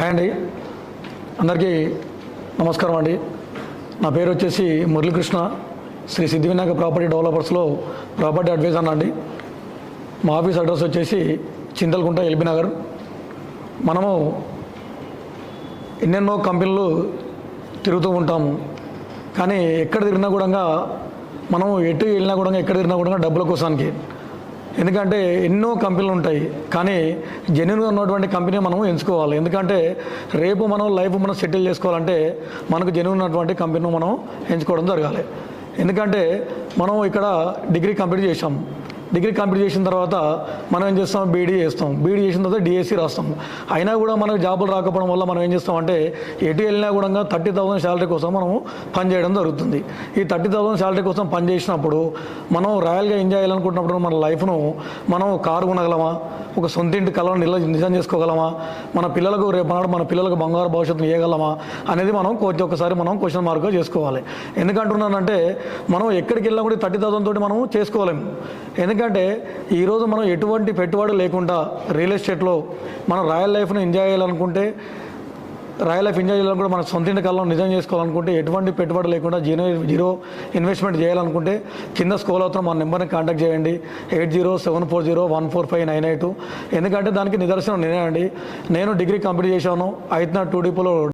Hi అండి, అందరికీ నమస్కారం అండి. నా పేరు వచ్చేసి మురళీకృష్ణ, శ్రీ సిద్ధివినాయక ప్రాపర్టీ డెవలపర్స్లో ప్రాపర్టీ అడ్వైజర్ అండి. మా ఆఫీస్ అడ్రస్ వచ్చేసి చింతలకుంట, ఎల్బీ నగర్. మనము ఎన్నెన్నో కంపెనీలు తిరుగుతూ ఉంటాము, కానీ ఎక్కడ తిరిగినా కూడా మనం ఎటు వెళ్ళినా కూడా ఎక్కడ తిరిగినా కూడా డబ్బుల కోసానికి. ఎందుకంటే ఎన్నో కంపెనీలు ఉంటాయి, కానీ జెన్యూన్గా ఉన్నటువంటి కంపెనీ మనం ఎంచుకోవాలి. ఎందుకంటే రేపు మనం లైఫ్ మనం సెటిల్ చేసుకోవాలంటే మనకు జెన్యూన్ ఉన్నటువంటి కంపెనీని మనం ఎంచుకోవడం జరగాలి. ఎందుకంటే మనం ఇక్కడ డిగ్రీ కంప్లీట్ చేసాం. డిగ్రీ కంప్లీట్ చేసిన తర్వాత మనం ఏం చేస్తాం, బీడీ చేస్తాం. బీడీ చేసిన తర్వాత డిఎస్సి రాస్తాం. అయినా కూడా మనకు జాబులు రాకపోవడం వల్ల మనం ఏం చేస్తామంటే ఎటు వెళ్ళినా కూడా 30,000 శాలరీ కోసం మనం పనిచేయడం జరుగుతుంది. ఈ 30,000 శాలరీ కోసం పనిచేసినప్పుడు మనం రాయల్గా ఎంజాయ్ చేయాలనుకుంటున్నప్పుడు మన లైఫ్ను మనం కారు కొనగలమా, ఒక సొంత ఇంటి కళను నిజం చేసుకోగలమా, మన పిల్లలకు రేపనాడు మన పిల్లలకు బంగారు భవిష్యత్తును ఇవ్వగలమా అనేది మనం ఒకసారి మనం క్వశ్చన్ మార్క్గా చేసుకోవాలి. ఎందుకంటున్నానంటే మనం ఎక్కడికి వెళ్ళినా కూడా 30,000 తోటి మనం చేసుకోలేము. ఎందుకంటే ఈరోజు మనం ఎటువంటి పెట్టుబడి లేకుండా రియల్ ఎస్టేట్లో మనం రాయల్ లైఫ్ను ఎంజాయ్ చేయాలనుకుంటే, రాయల్ లైఫ్ ఎంజాయ్ చేయాలనుకుంటే మన సొంత ఇంటి కళను నిజం చేసుకోవాలనుకుంటే, ఎటువంటి పెట్టుబడి లేకుండా జీరో ఇన్వెస్ట్మెంట్ చేయాలనుకుంటే కింద స్క్రోల్ అవుతున్న మన నెంబర్ని కాంటాక్ట్ చేయండి, 8074014598. ఎందుకంటే దానికి నిదర్శనం నేనే అండి. నేను డిగ్రీ కంప్లీట్ చేశాను. అయితే 2 డిపోలో